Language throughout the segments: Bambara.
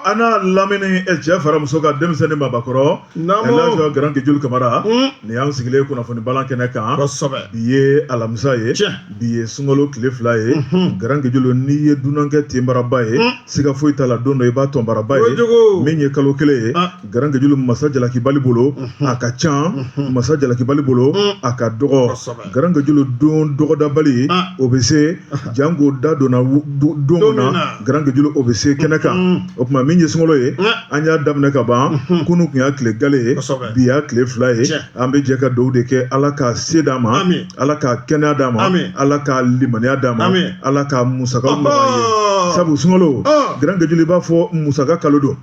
ana lamini cɛ fara muso ka denmisɛnnin mabakɔrɔ Elhadji Grand Guejulu Kamara ni y'an sigilen kunnafoni balan kɛnɛ kan bi ye alamisa ye bi ye sunkalo tile 2 ye Grand Guejulu n'i ye dunankɛ tenbaraba ye siga foyi t'a la don dɔ i b'a tɔnbaraba ye min ye kalo 1 ye Grand Guejulu Masa Jalaki Bali bolo a ka can Masa Jalaki Bali bolo a ka dɔgɔ Grand Guejulu don dɔgɔdabali o bɛ se jango da donna don min na Grand Guejulu o bɛ se kɛnɛ kan o tuma min ye sunkalo ye an y'a daminɛ ka ban kunu tun y'a tile gale ye bi y'a tile 2 ye an bɛ jɛ ka dugawu de kɛ Ala ka se d'a ma Ala ka kɛnɛya d'a ma Ala ka limaniya d'a ma Ala ka musakaw nɔgɔya ye sabu sunkalo Grand Guejulu i b'a fɔ musaka kalo don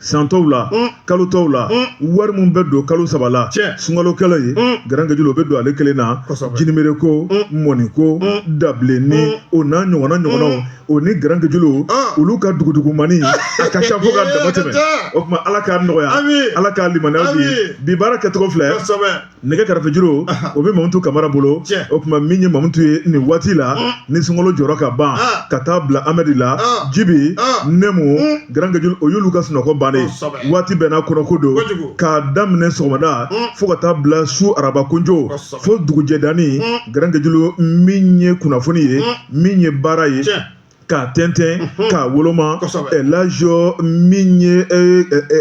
san tɔw la kalo tɔw la wari min bɛ don kalo 3 la sunkalo kɛlɛ ye Grand Guejulu o bɛ don ale kelen na jinimere ko mɔni ko dabilenni o n'a ɲɔgɔnnaw o ni Grand Guejulu olu ka dugudugumani a ka ca fo ka dama tɛmɛ o tuma Ala k'a nɔgɔya Ala k'a limaniya di bi baara kɛcogo filɛ nɛgɛ kɛrɛfɛjuru o bɛ Mamutu Kamara bolo o tuma min ye Mamutu ye nin waati la ni sunkalo jɔra ka ban ka taa bila Amedi la Jibi Nemu Grand Guejulu o y'olu ka sunɔgɔ ban waati bɛɛ n'a kɔnɔko don k'a daminɛ sɔgɔmada fo ka taa bila su araba kunjo fo dugujɛdani Grand Guejulu min ye kunnafoni ye min ye baara ye k'a tɛntɛn k'a woloma Elhadji min ye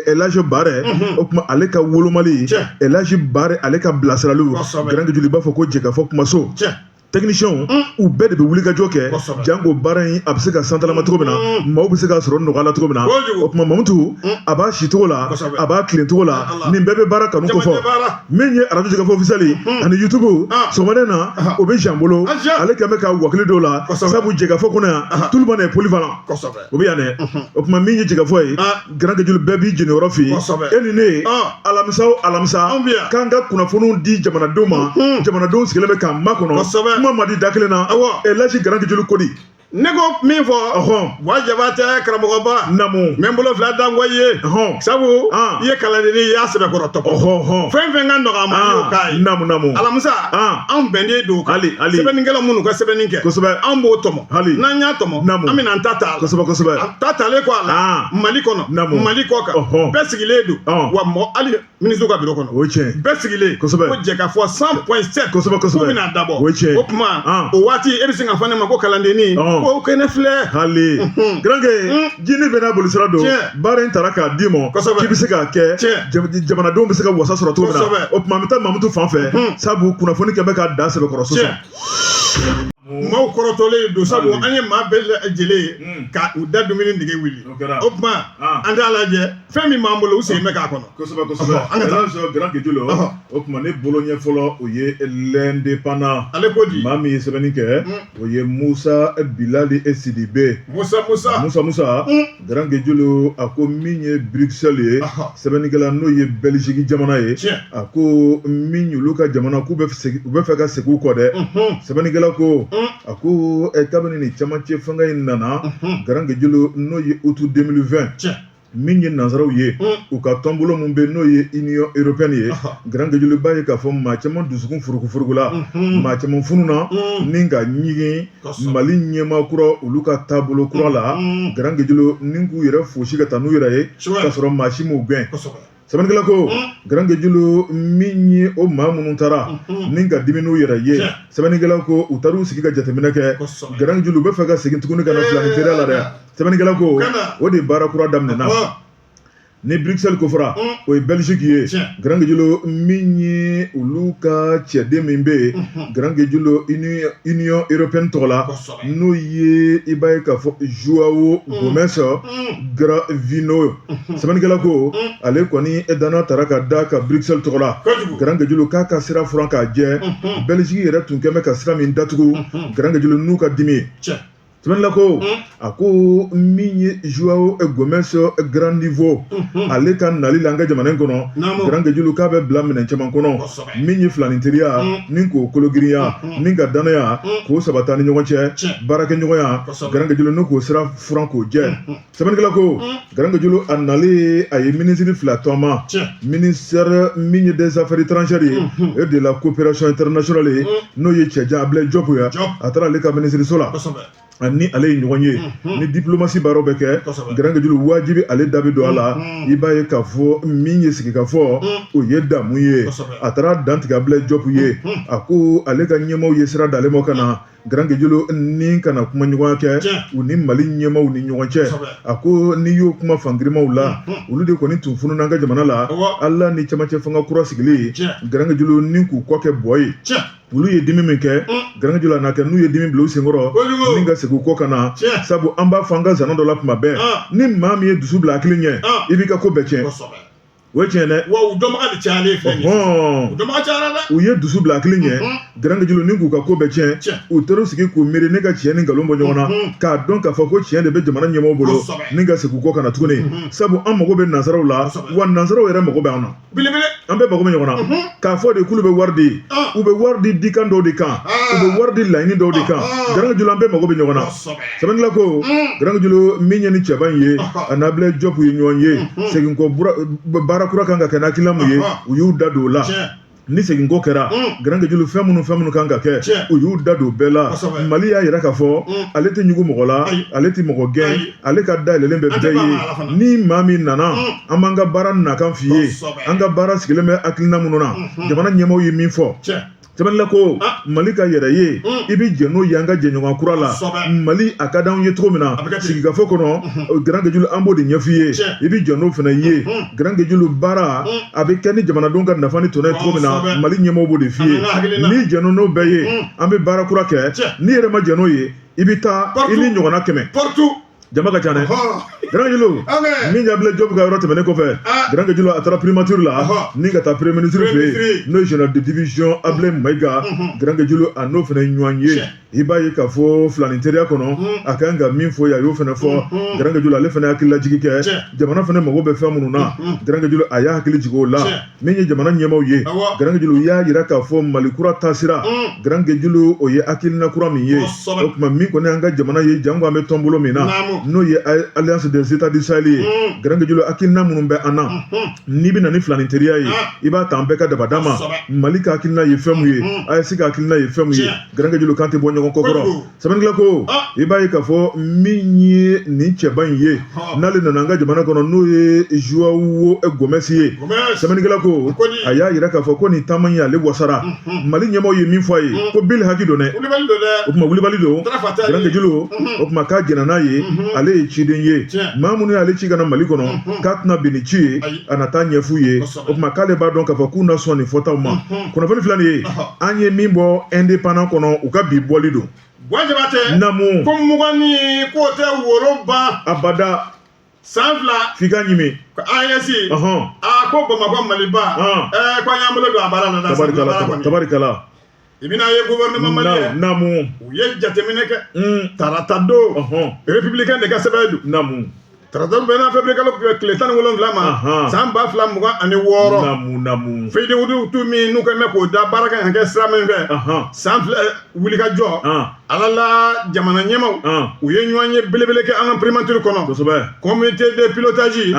Elhadji Bare o tuma ale ka wolomali Elhadji Bare ale ka bilasiraliw Grand Guejulu i b'a fɔ ko jɛkafɔ kumaso techniciens u bɛɛ de bɛ wulikajɔ kɛ jango baara in a bɛ se ka santalama cogo min na maaw bɛ se ka sɔrɔ nɔgɔya la cogo min na o tuma Mamutu a b'a si cogo la a b'a tilen cogo la nin bɛɛ bɛ baara kanu kofɔ min ye radio jɛkafɔ officiel ani YouTube sɔgɔmada na o bɛ Jean bolo ale kɛn bɛ ka wakili dɔw la sabu jɛkafɔ kɔnɔ yan tout le monde est polyvalent o bɛ yan dɛ o tuma min ye jɛkafɔ ye Grand Guejulu bɛɛ b'i jeniyɔrɔ f'i e ni ne alamisa o alamisa k'an ka kunnafoniw di jamanadenw ma jamanadenw sigilen bɛ k'an makɔnɔ kuma ma di da kelen na Elhadji Grand Guejulu Kodi ne ko min fɔ wa jaba tɛ karamɔgɔba namu mɛ n bolo fila dango ye sabu i ye kalandeni i y'a sɛbɛkɔrɔ tɔgɔ fɛn fɛn ka nɔgɔ a ma y'o k'a ye namu alamisa anw bɛnden don kan sɛbɛnnikɛla minnu ka sɛbɛnni kɛ an b'o tɔmɔ n'an y'a tɔmɔ an bɛna an ta t'a la an ta talen kɔ a la Mali kɔnɔ Mali kɔ kan bɛɛ sigilen don wa hali ministre ka biro kɔnɔ bɛɛ sigilen ko jɛkafɔ 100.7 k'u bɛna dabɔ o tuma o waati e bɛ se ka fɔ ne ma ko kalandeni ko kene filɛ hali Grand jini bɛ n'a bolisira don baara in taara k'a d'i ma k'i bɛ se k'a kɛ jamanadenw bɛ se ka wasa sɔrɔ cogo min na o tuma an bɛ taa Mamutu fan fɛ sabu kunnafoni kɛmɛ k'a da sɛbɛkɔrɔ sisan maaw kɔrɔtɔlen don sabu an ye maa bɛɛ lajɛlen ye ka u da dumuni nege wuli o tuma an t'a lajɛ fɛn min b'an bolo u sen bɛ k'a kɔnɔ Elhadji Grand Guejulu o tuma ne bolo ɲɛfɔlɔ o ye l'indépendant ale ko di maa min ye sɛbɛnni kɛ o ye Musa Bilali Sidibe Musa Grand Guejulu a ko min ye Bruxelles ye sɛbɛnnikɛla n'o ye Belgique jamana ye a ko min y'olu ka jamana k'u bɛ fɛ ka segin u kɔ dɛ sɛbɛnnikɛla ko a ko kabini ni camancɛ fanga in nana Grand Guejulu n'o ye août 2020 min ye nanzaraw ye u ka tɔnbolo min bɛ n'o ye Union Européenne ye Grand Guejulu b'a ye k'a fɔ maa caman dusukun furukufuruku la maa caman fununa ni ka ɲigin Mali ɲɛmaa kura olu ka taabolo kura la Grand Guejulu ni k'u yɛrɛ fosi ka taa n'u yɛrɛ ye k'a sɔrɔ maa si m'u gɛn sɛbɛnnikɛla ko Grand Guejulu min ye o maa minnu taara ni ka dimi n'u yɛrɛ ye sɛbɛnnikɛla ko u taar'u sigi ka jateminɛ kɛ Grand Guejulu bɛ fɛ ka segin tuguni ka na filani teriya la dɛ sɛbɛnnikɛla ko o de baara kura daminɛna ni Bruxelles ko fɔra o ye Belgique ye Grand Guejulu min ye olu ka cɛden min bɛ yen Grand Guejulu Union Européenne tɔgɔ la n'o ye i b'a ye k'a fɔ Joao Gomes Gravino sɛbɛnnikɛla ko ale kɔni danna taara ka da ka Bruxelles tɔgɔ la Grand Guejulu k'a ka sira furan k'a jɛ Belgique yɛrɛ tun kɛn bɛ ka sira min datugu Grand Guejulu n'u ka dimi sɛbɛnnikɛla ko a ko min ye Joao Gomes Grand Niveau ale ka nali la an ka jamana in kɔnɔ Grand Guejulu k'a bɛ bila minɛn caman kɔnɔ min ye filani teriya ni k'o kologirinya ni ka danaya k'o sabata ni ɲɔgɔn cɛ baarakɛɲɔgɔnya Grand Guejulu n'o k'o sira furan k'o jɛ sɛbɛnnikɛla ko Grand Guejulu a nalen a ye ministre fila tɔma ministère min ye des affaires étrangères ye et de la coopération internationale ye n'o ye Cɛjan Ablaye Diop ye a taara ale ka ministre so la ani ale ye ɲɔgɔn ye ni diplomasi baaraw bɛ kɛ garange julu wajibi ale da bɛ don a la i b'a ye k'a fɔ min ye sigi ka fɔ o ye damu ye a taara dantigɛ Ablaye Diop ye a ko ale ka ɲɛmaaw ye sira d'ale ma ka na garange julu ni kana kuma ɲɔgɔnya kɛ u ni Mali ɲɛmaaw ni ɲɔgɔn cɛ a ko n'i y'o kuma fangirimaw la olu de kɔni tun fununa an ka jamana la Ala ni cɛmancɛ fanga kura sigili garange julu ni k'u kɔ kɛ bɔ ye olu ye dimi min kɛ garange julu n'a kɛ n'u ye dimi bila u senkɔrɔ ni ka segin u kɔ ka na sabu an b'a fɔ an ka zana dɔ la kuma bɛɛ ni maa min ye dusu bila hakili ɲɛ i b'i ka ko bɛɛ tiɲɛ o ye tiɲɛ dɛ wa u dɔnbaga de cayalen filɛ u dɔnbaga cayara dɛ u ye dusu bila hakili ɲɛ garange julu ni k'u ka ko bɛɛ tiɲɛ u taara sigi k'u miiri ne ka tiɲɛ ni nkalon bɔ ɲɔgɔn na k'a dɔn k'a fɔ ko tiɲɛ de bɛ jamana ɲɛmɔgɔw bolo ni ka segin u kɔ ka na tuguni sabu an mago bɛ nansaraw la wa nansaraw yɛrɛ mago bɛ an na an bɛɛ mago bɛ ɲɔgɔn na k'a fɔ de k'olu bɛ wari di u bɛ wari di dikan dɔw de kan u bɛ wari di laɲini dɔw de kan garange julu an bɛɛ mago bɛ ɲɔgɔn na sɛbɛnnila ko garange julu min ye ni cɛba in ye a n'a Ablaye Diop ye ɲɔgɔn ye seginkɔ baara kura kan ka kɛ n'akilina mun ye u y'u da don o la ni seginko kɛra garange julu fɛn minnu kan ka kɛ u y'u da don bɛɛ la Mali y'a yira k'a fɔ ale tɛ ɲugu mɔgɔ la ale tɛ mɔgɔ gɛn ale ka dayɛlɛlen bɛ bɛɛ ye ni maa min nana an b'an ka baara nakan f'i ye an ka baara sigilen bɛ hakilina minnu na jamana ɲɛmaaw ye min fɔ sɛbɛnnila ko Mali ka yɛrɛ ye i bɛ jɛ n'o ye an ka jɛɲɔgɔn kura la Mali a ka d'anw ye cogo min na sigikafɔ kɔnɔ garange julu an b'o de ɲɛf'i ye i bɛ jɛ n'o fana ye garange julu baara a bɛ kɛ ni jamanadenw ka nafa ni tɔnɔ ye cogo min na Mali ɲɛmaaw b'o de f'i ye n'i jɛ n'o bɛɛ ye an bɛ baara kura kɛ n'i yɛrɛ ma jɛ n'o ye i bɛ taa i ni ɲɔgɔnna 100 jama ka ca dɛ garange julu min ye Ablaye Diop ka yɔrɔ tɛmɛnen kɔfɛ garange julu a taara primature la ni ka taa premier ministre fɛ yen n'o ye général de division Ablaye Mayiga garange julu a n'o fana ɲɔgɔn ye i b'a ye k'a fɔ filani teriya kɔnɔ a kan ka min fɔ a y'o fana fɔ garange julu ale fana hakili lajigi kɛ jamana fana mago bɛ fɛn minnu na garange julu a y'a hakili jigin o la min ye jamana ɲɛmaaw ye garange julu y'a yira k'a fɔ Mali kura taasira garange julu o ye hakilina kura min ye o tuma min kɔni an ka jamana ye jango an bɛ tɔn bolo min na n'o ye Alliance des États du Sahel ye garange julu hakilina minnu bɛ an na n'i bɛ na ni filani teriya ye i b'a ta an bɛɛ ka dabada ma Mali ka hakilina ye fɛn min ye AES ka hakilina ye fɛn min ye garange julu kan tɛ bɔ ɲɔgɔn kɔkɔrɔ sɛbɛnnila ko i b'a ye k'a fɔ min ye nin cɛba in ye n'ale nana an ka jamana kɔnɔ n'o ye Joao Gomes ye sɛbɛnnikɛla ko a y'a yira k'a fɔ ko nin taama in ale wasara Mali ɲɛmaaw ye min fɔ a ye ko Bill haki don dɛ o tuma wulibali don garange julu o tuma k'a jɛnna n'a ye ale ye ciden ye maa minnu y'ale ci ka na Mali kɔnɔ k'a tɛna bin ni ci ye a na taa ɲɛf'u ye o tuma k'ale b'a dɔn k'a fɔ k'u na sɔn nin fɔtaw ma kunnafoni filɛ nin ye an ye min bɔ indépendant kɔnɔ u ka bi bɔli don Gwajabatɛ namu ko mugan ni k'o tɛ woro ban abada san 2 f'i ka ɲimi AES ko Bamakɔ Maliba ko an y'an bolo don a baara la tabarikala i bɛna ye gouvernement malien namu u ye jateminɛ kɛ tarata don républicain de ka sɛbɛn don namu tarata don bɛna février kalo tile 17 ma san 2026 namu FEDEWODU min n'u kɛlen bɛ k'o da baara kan ka kɛ sira min fɛ san wulikajɔ ala la jamana ɲɛmaaw u ye ɲɔgɔn ye belebele kɛ an ka primature kɔnɔ comité de pilotage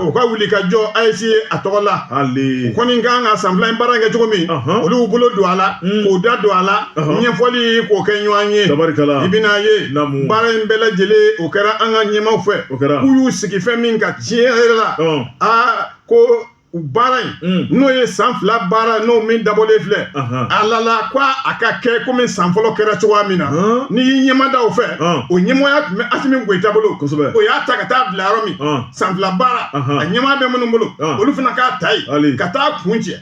o ka wulikajɔ AES a tɔgɔ la u kɔni kan ka san 2 in baara kɛ cogo min olu y'u bolo don a la k'o da don a la ɲɛfɔli k'o kɛ ɲɔgɔn ye i bɛna ye baara in bɛɛ lajɛlen o kɛra an ka ɲɛmaaw fɛ k'u y'u sigi fɛn min ka tiɲɛ yɛrɛ la ko u baara in n'o ye san 2 baara n'o min dabɔlen filɛ alala ko a ka kɛ komi san fɔlɔ kɛra cogoya min na n'i y'i ɲɛmada o fɛ o ɲɛmɔgɔya tun bɛ Asimi Goyita bolo o y'a ta ka taa bila yɔrɔ min san 2 baara a ɲɛmaa bɛ minnu bolo olu fana k'a ta yen ka taa kun cɛ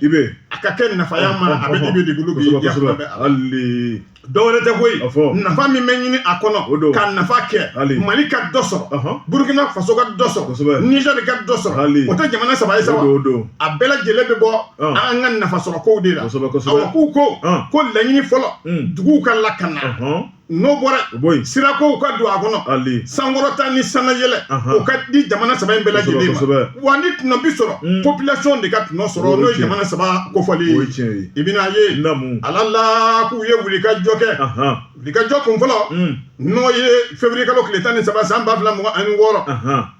a ka kɛ nafaya ma a bɛ dibi de bolo bi dɔwɛrɛ tɛ koyi nafa min bɛ ɲini a kɔnɔ ka nafa kɛ Mali ka dɔ sɔrɔ Burkina Faso ka dɔ sɔrɔ Niger ka dɔ sɔrɔ o tɛ jamana saba ye sa wa a bɛɛ lajɛlen bɛ bɔ an ka nafa sɔrɔ kow de la awɔ k'u ko laɲini fɔlɔ duguw ka lakana n'o bɔra sirakow ka don a kɔnɔ sankɔrɔta ni sanayɛlɛ o ka di jamana saba in bɛɛ lajɛlen ma wa ni tɔnɔ bi sɔrɔ population de ka tɔnɔ sɔrɔ n'o ye jamana saba kofɔli ye i bɛna ye ala la k'u ye wulikajɔ kɛ wulikajɔ kun fɔlɔ n'o ye février kalo tile 13 san 2026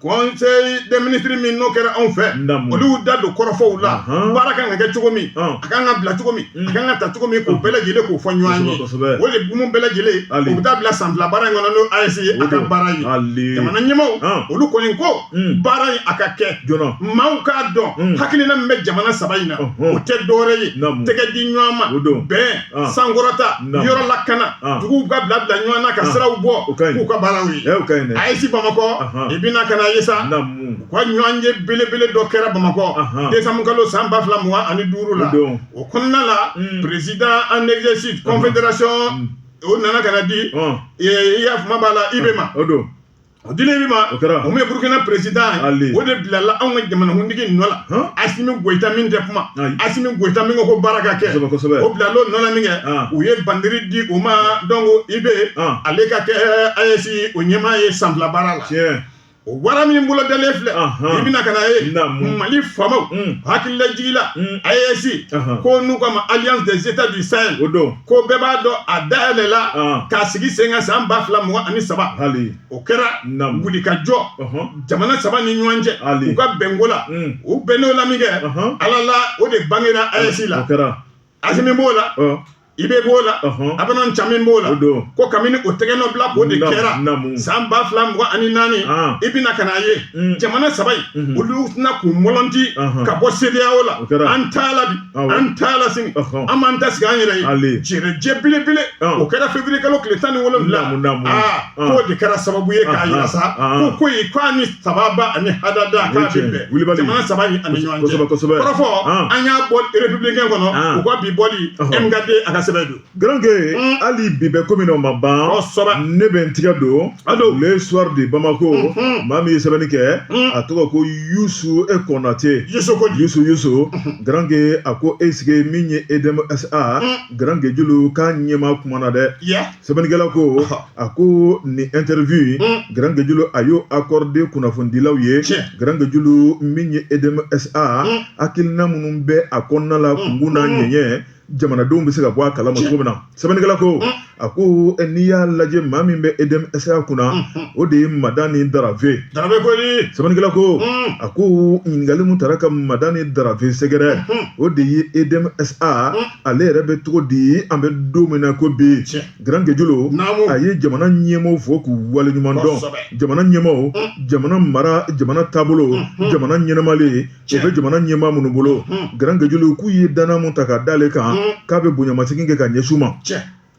conseil des ministres min n'o kɛra anw fɛ olu da don kɔrɔfɔw la baara kan ka kɛ cogo min a kan ka bila cogo min a kan ka ta cogo min k'o bɛɛ lajɛlen k'o fɔ ɲɔgɔn ye o de mun bɛɛ lajɛlen u bɛ taa bila san 2 baara in kɔnɔ n'o AES ye a ka baara ye jamana ɲɛmaaw olu kɔni ko baara in a ka kɛ maaw k'a dɔn hakilina min bɛ jamana saba in na o tɛ dɔwɛrɛ ye tɛgɛ di ɲɔgɔn ma bɛn sankɔrɔta yɔrɔ lakana duguw ka bila ɲɔgɔn na ka siraw bɔ k'u ka baaraw ye AES Bamakɔ i bɛna ka na ye sa u ka ɲɔgɔnye belebele dɔ kɛra Bamakɔ décembre kalo san 2025 la o kɔnɔna la président en exercice confédération o nana ka na di i y'a fama b'a la IBEMA o dilen ma o min Burkina président o de bilala anw ka jamanakuntigi nɔ la Assimi Goïta min tɛ kuma Assimi Goïta min ko baara ka kɛ o bilalo nɔ la min kɛ u ye bandiri di o ma donc IBE ale ka kɛ AES o ɲɛmaa ye san 2 baara la o wara min bolo dalen filɛ i bɛna ka na ye Mali faamaw hakilila jigila AES ko n'u k'a ma alliance des états du Sahel ko bɛɛ b'a dɔn a dayɛlɛla k'a sigi sen kan san 2023 o kɛra wulikajɔ jamana saba ni ɲɔgɔn cɛ u ka bɛnko la u bɛnn'o la min kɛ ala la o de bangera AES la Assimi b'o la IBE b'o la Abdon Tchami b'o la ko kabini o tɛgɛ nɔ bila k'o de kɛra san 2024 i bɛna ka na ye jamana saba in olu tɛna k'u mɔlɔnti ka bɔ CEDEAO la an t'a la bi an t'a la sini an b'an ta sigi an yɛrɛ ye jɛrɛjɛ belebele o kɛra février kalo tile 17 k'o de kɛra sababu ye k'a yira sa ko k'a ni sababa ani hadada k'a bɛ bɛn jamana saba in ani ɲɔgɔn cɛ kɔrɔfɔ an y'a bɔ républicain kɔnɔ u ka bi bɔli MKD a ka Grange Ali Bibe Komino Maban ne bɛ n tigɛ don le soir de Bamako maa min ye sɛbɛnni kɛ a tɔgɔ ko Youssou Konate Youssou Grange a ko est-ce que min ye EDMSA Grange Julu k'a ɲɛma kumana dɛ sɛbɛnnikɛla ko a ko ni interview Grange Julu a y'o accordé kunnafonidilaw ye Grange Julu min ye EDMSA hakilina minnu bɛ a kɔnɔna la kungun n'a ɲɛɲɛ jamanadenw bɛ se ka bɔ a kalama cogo min na sɛbɛnnikɛla ko a ko n'i y'a lajɛ maa min bɛ EDMSA kunna o de ye Madani Darave sɛbɛnnikɛla ko a ko ɲininkali mun taara ka Madani Darave sɛgɛrɛ o de ye EDMSA ale yɛrɛ bɛ cogo di an bɛ don min na ko bi Grange Julu a ye jamana ɲɛmaaw fo k'u waleɲuman dɔn jamana ɲɛmaaw jamana mara jamana taabolo jamana ɲɛnamalen o bɛ jamana ɲɛmaa minnu bolo Grange Julu k'u ye danna mun ta k'a d'ale kan k'a bɛ bonyamasegin kɛ ka ɲɛsin u ma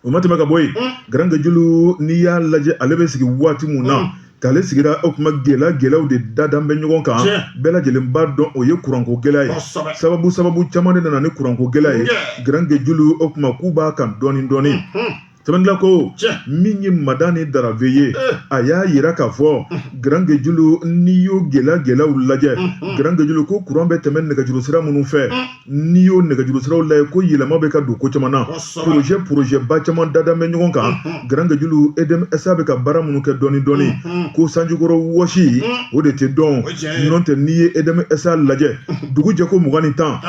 o ma tɛmɛ ka bɔ yen Grange Julu n'i y'a lajɛ ale bɛ sigi waati mun na k'ale sigira o kuma gɛlɛyaw de dadan bɛ ɲɔgɔn kan bɛɛ lajɛlen b'a dɔn o ye kuranko gɛlɛya ye sababu caman de nana ni kuranko gɛlɛya ye Grange Julu o kuma k'u b'a kan dɔɔni dɔɔni sɛbɛnnikɛla ko min ye Madani Darave ye a y'a yira k'a fɔ Grange Julu n'i y'o gɛlɛyaw lajɛ Grange Julu ko kuran bɛ tɛmɛ nɛgɛjuru sira minnu fɛ n'i y'o nɛgɛjuru siraw lajɛ ko yɛlɛma bɛ ka don ko caman na projet ba caman dadan bɛ ɲɔgɔn kan Grange Julu EDMSA bɛ ka baara minnu kɛ dɔɔni dɔɔni ko sanjikɔrɔ wɔsi o de tɛ dɔn n'o tɛ n'i ye EDMSA lajɛ dugu jɛ ko 20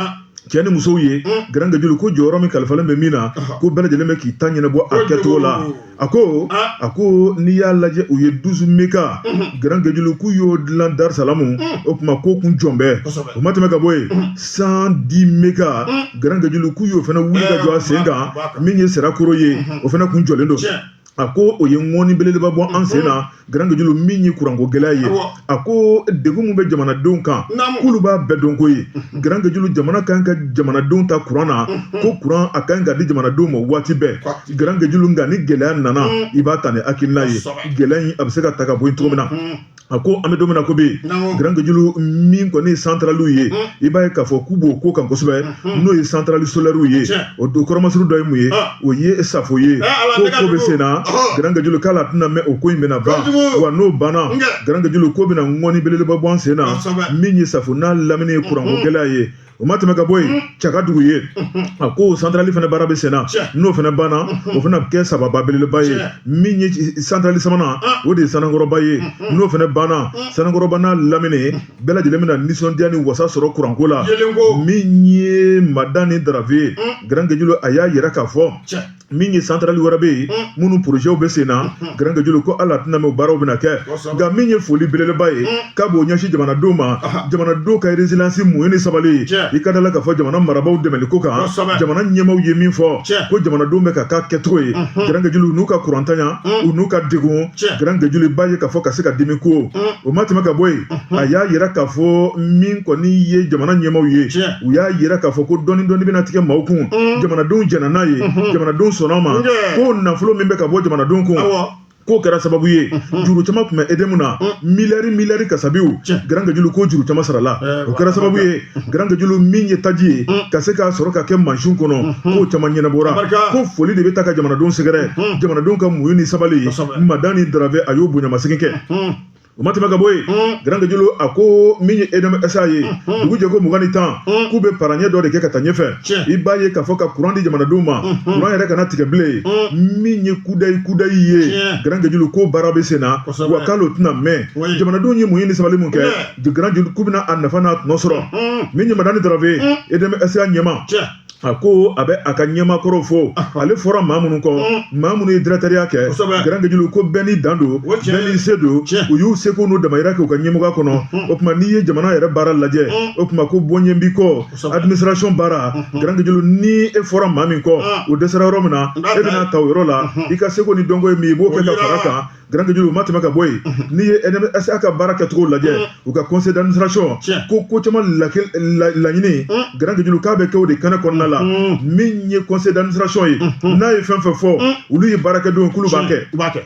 cɛ ni musow ye Grange Julu ko jɔyɔrɔ min kalifalen bɛ min na ko bɛɛ lajɛlen bɛ k'i ta ɲɛnabɔ a kɛcogo la a ko n'i y'a lajɛ u ye 12 meka Grange Julu k'u y'o dilan Dar Salamu o kuma ko kun jɔn bɛɛ o ma tɛmɛ ka bɔ yen 110 meka Grange Julu k'u y'o fana wuli ka jɔ a sen kan min ye Sirakoro ye o fana kun jɔlen don a ko o ye ŋɔni belebeleba bɔ an sen na Grange Julu min ye kuranko gɛlɛya ye a ko degun min bɛ jamanadenw kan k'olu b'a bɛɛ dɔn ko ye Grange Julu jamana kan ka jamanadenw ta kuran na ko kuran a kan ka di jamanadenw ma waati bɛɛ Grange Julu nka ni gɛlɛya nana i b'a ta ni hakilina ye gɛlɛya in a bɛ se ka ta ka bɔ yen cogo min na a ko an bɛ don min na ko bi Grange Julu min kɔni ye centraliw ye i b'a ye k'a fɔ k'u b'o ko kan kosɛbɛ n'o ye centrale solaire ye o kɔrɔmasuru dɔ ye mun ye o ye Safo ye ko bɛ sen na Grange Julu k'ala tɛna mɛn o ko in bɛna ban wa n'o banna Grange Julu ko bɛna ŋɔni belebeleba bɔ an sen na min ye Safo n'a lamini ye kuranko gɛlɛya ye o ma tɛmɛ ka bɔ yen caka dugu ye a ko santrali fana baara bɛ sen na n'o fana banna o fana bɛ kɛ sababa belebeleba ye min ye santrali sabanan o de ye Sanakɔrɔba ye n'o fana banna Sanakɔrɔba n'a lamini bɛɛ lajɛlen bɛna nisɔndiya ni wasa sɔrɔ kuranko la min ye Madani Darafe Grand Guédiolo a y'a yɛrɛ k'a fɔ min ye santrali wɛrɛ bɛ yen minnu projets bɛ sen na Grand Guédiolo ko ala tɛna mɛn baaraw bɛna kɛ nka min ye foli belebeleba ye k'a b'o ɲɛsin jamanadenw ma jamanadenw ka résilience muɲu ni sabali i ka dala k'a fɔ jamana marabaaw dɛmɛli ko kan jamana ɲɛmaaw ye min fɔ ko jamanadenw bɛ ka k'a kɛcogo ye Grand Guédiolo u n'u ka kurantanya u n'u ka degun Grand Guédiolo b'a ye k'a fɔ ka se ka dimi ko o ma tɛmɛ ka bɔ yen a y'a yira k'a fɔ min kɔni ye jamana ɲɛmaaw ye u y'a yira k'a fɔ ko dɔɔni dɔɔni bɛna tigɛ maaw kun jamanadenw jɛna n'a ye jamanadenw sɔnna ma ko nafolo min bɛ ka bɔ jamanadenw kun k'o kɛra sababu ye juru caman tun bɛ edemu na miliyari kasabiw Grand Guédiolo ko juru caman sarala o kɛra sababu ye Grand Guédiolo min ye taji ye ka se k'a sɔrɔ ka kɛ mansin kɔnɔ k'o caman ɲɛnabɔra ko foli de bɛ taa ka jamanadenw sɛgɛrɛ jamanadenw ka muɲu ni sabali Madani Darafe a y'o bonyamasegin kɛ o ma tɛmɛ ka bɔ yen Grand Guédiolo a ko min ye EDMSA ye dugu jɛ ko 20 k'u bɛ paraɲɛ dɔ de kɛ ka taa ɲɛfɛ i b'a ye k'a fɔ ka courant di jamanadenw ma courant yɛrɛ kana tigɛ bilen min ye kudayi ye Grand Guédiolo ko baara bɛ sen na wa k'ale tɛna mɛn jamanadenw ye muɲu ni sabali mun kɛ Grand Guédiolo k'u bɛna a nafa n'a tɔnɔ sɔrɔ min ye Madani Darafe EDMSA ɲɛma a ko a bɛ a ka ɲɛmaakɔrɔw fɔ ale fɔra maa minnu kɔ maa minnu ye directeuria kɛ Grand Guédiolo ko bɛɛ n'i dan don bɛɛ n'i se don u y'u seko n'u damayira kɛ u ka ɲɛmɔgɔya kɔnɔ o tuma n'i ye jamana yɛrɛ baara lajɛ o tuma ko bɔɲɛ b'i kɔ administration baara Grand Guédiolo ni e fɔra maa min kɔ o dɛsɛra yɔrɔ min na e bɛna ta o yɔrɔ la i ka seko ni dɔnko ye min i b'o kɛ ka fara kan Grand Guédiolo ma tɛmɛ ka bɔ yen n'i ye EDMSA ka baara kɛcogo lajɛ u ka conseil d'administration ko caman laɲini Grand Guédiolo k'a bɛ kɛ o de kɛnɛ kɔnɔna la min ye conseil d'administration ye n'a ye fɛn fɛn fɔ olu ye baarakɛdenw k'olu b'a kɛ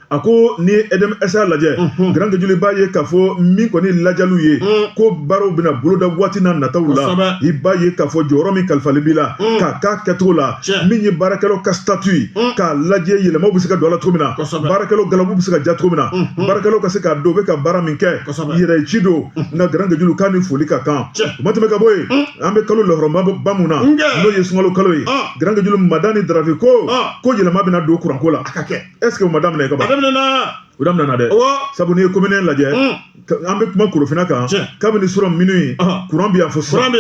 a ko n'i ye EDMSA lajɛ Grand Guédiolo b'a ye k'a fɔ min kɔni lajaliw ye ko baaraw bɛna boloda waati n'a nataw la i b'a ye k'a fɔ jɔyɔrɔ min kalifalen b'i la k'a k'a kɛcogo la min ye baarakɛlaw ka statut ye k'a lajɛ yɛlɛmaw bɛ se ka don a la cogo min na baarakɛlaw galabu bɛ se ka ja cogo min na baarakɛlaw ka se k'a dɔn u bɛ ka baara min kɛ yɛrɛ ci don nka Grand Guédiolo k'a ni foli ka kan o ma tɛmɛ ka bɔ yen an bɛ kalo lahɔrɔma mun na n'o ye sunkalo kalo ye Grand Guédiolo Madani Darafe ko yɛlɛma bɛna don kuranko la est ce que o ma daminɛ ka ban o daminɛna dɛ sabu n'i ye commune lajɛ an bɛ kuma Korofina kan kabini sɔrɔ minnu ye courant bɛ yan fo sisan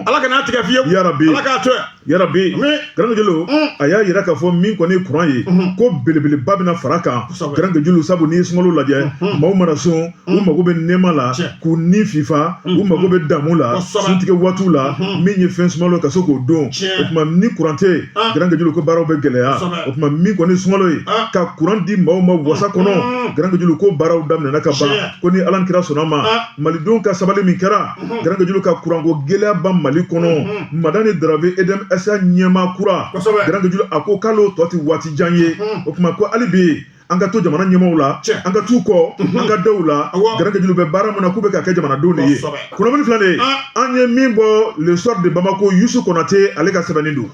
ala kana tigɛ fiyewu yarabi ala k'a to yan yarabi Grand Guédiolo a y'a yira k'a fɔ min kɔni ye courant ye ko belebeleba bɛna fara kan Grand Guédiolo sabu n'i ye sunkalo lajɛ maaw mana sɔn u mago bɛ nɛɛma la k'u ni fifa u mago bɛ damu la suntigɛ waatiw la min ye fɛn sumalo ka se k'o don o tuma ni courant tɛ yen Grand Guédiolo ko baaraw bɛ gɛlɛya o tuma min kɔni sunkalo ye ka courant di maaw ma wasa kɔnɔ Grand Guédiolo ko baaraw daminɛna ka ban ko ni Ala ni kira sɔnna ma malidenw ka sabali min kɛra Grand Guédiolo ka kuranko gɛlɛya ban Mali kɔnɔ Madani Darafe EDMSA ɲɛmaa kura Grand Guédiolo a ko k'ale tɔ tɛ waati jan ye o tuma ko hali bi an ka to jamana ɲɛmaaw la an ka t'u kɔ an ka daw la Grand Guédiolo bɛ baara min na k'u bɛ ka kɛ jamanadenw de ye kunnafoni filanan ye an ye min bɔ le soir de Bamako Youssou Konate ale ka sɛbɛnni don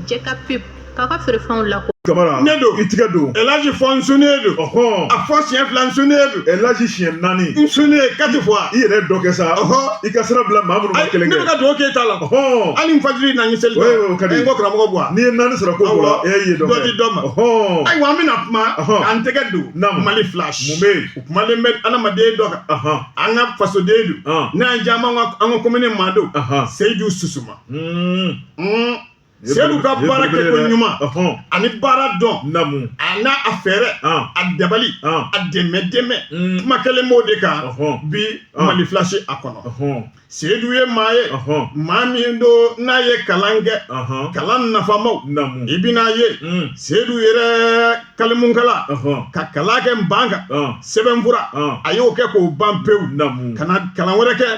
Jeka Pip k'a ka feerefɛnw lakɔ Kamara i tigɛ don Elhaji fɔ n sunnen don a fɔ siɲɛ fila n sunnen don Elhaji siɲɛ 4 n sunnen 4 fois i yɛrɛ dɔ kɛ sa i ka sira bila maa minnu ma kelen kɛ ne bɛ ka dugawu k'e ta la hali n fajiri na n ye seli n ko karamɔgɔ bɔ n'i ye 4 sɔrɔ ko bɔra e ye dɔ di dɔ ma ayiwa an bɛna kuma k'an tɛgɛ don Mali flash mun bɛ yen o kumalen bɛ adamaden dɔ kan an ka fasoden don n'a ye jaa an ka commune maa don Seydou Susuma Seydou ka baara kɛ ko ɲuman ani baara dɔn a n'a a fɛɛrɛ a dabali a dɛmɛ kuma kelen b'o de kan bi Mali flash a kɔnɔ Seydou ye maa ye maa min don n'a ye kalan kɛ kalan nafamaw i bɛna ye Seydou yɛrɛ kalimunkala ka kalan kɛ n ban kan sɛbɛnfura a y'o kɛ k'o ban pewu ka na kalan wɛrɛ kɛ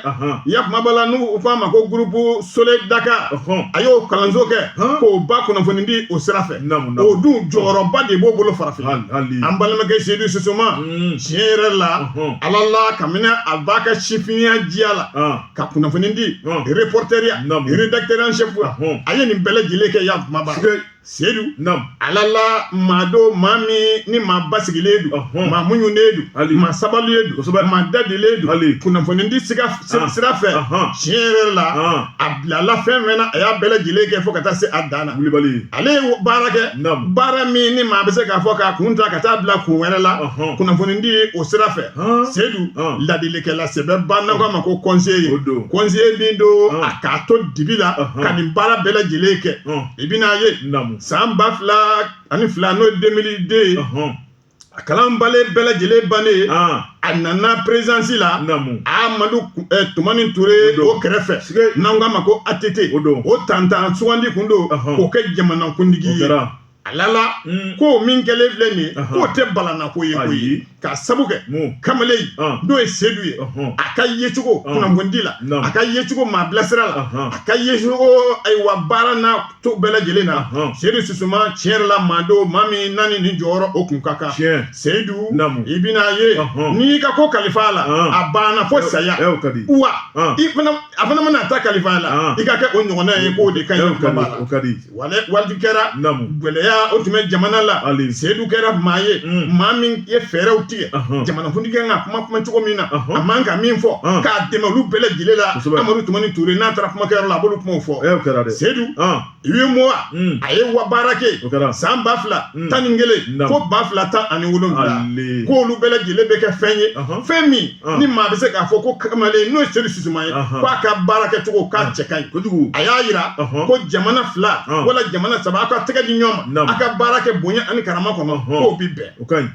yakuma la n'u k'a ma ko groupe Soleil Dakar a y'o kalanso kɛ k'o ba kunnafoni di o sira fɛ o dun jɔyɔrɔba de b'o bolo farafin an balimakɛ Seydou Susuma tiɲɛ yɛrɛ la Ala la kabini a b'a ka sifinya diya la ka kunnafoni di reporteria rédacteur en chef a ye nin bɛɛ lajɛlen kɛ yakuma ba sedu alala mado mami ni ma basigilen do ma munyunen do ma sabalilen do ma dadilen do kunnafoni di sira fɛ tiɲɛ la a bilala fɛn fɛn na a y'a bɛɛ lajɛlen kɛ fo ka taa se a dan na ale ye baara kɛ baara min ni maa bɛ se k'a fɔ k'a kun ta ka taa bila kun wɛrɛ la kunnafoni di o sira fɛ sedu ladilikɛla sɛbɛn banna ko a ma ko conseiller min do a k'a to dibi la ka nin baara bɛɛ lajɛlen kɛ i bɛna ye san 2002 n'o ye 2002 a kalanbalen bɛɛ lajɛlen bannen a nana présidence la Amadu Tumani Ture o kɛrɛfɛ n'an k'a ma ko ATT o tantan sugandi kun do k'o kɛ jamanakuntigi ye alala ko min kɛlen filɛ nin ye k'o tɛ balana ko ye koyi ka sabu kɛ kamalen n'o ye sedu ye a ka yecogo kunnafoni la a ka yecogo maa bilasira la a ka yecogo ayiwa baara n'a to bɛɛ lajɛlen na sedu susuma tiɲɛ yɛrɛ la maa do maa min naani ni jɔyɔrɔ o kun ka kan sedu i bɛna ye n'i y'i ka ko kalifa la a banna fo saya wa a fana mana ta kalifa la i ka kɛ o ɲɔgɔnna ye k'o de ka ɲi ka baara waati kɛra gɛlɛya o tun bɛ jamana la sedu kɛra maa ye maa min ye fɛɛrɛw tigɛ jamanakuntigi kan ka kuma cogo min na a man ka min fɔ k'a dɛmɛ olu bɛɛ lajɛlen la Amadu Tumani Ture n'a taara kumakɛyɔrɔ la a b'olu kumaw fɔ sedu UEMOA a ye baara kɛ san 2011 fo 2017 k'olu bɛɛ lajɛlen bɛ kɛ fɛn ye fɛn min ni maa bɛ se k'a fɔ ko kamalen n'o ye sedu susuma ye k'a ka baara kɛcogo k'a cɛ ka ɲi a y'a yira ko jamana 2 wala jamana 3 a ka tɛgɛ di ɲɔgɔn ma a ka baara kɛ bonya ani karama kɔnɔ k'o bi bɛn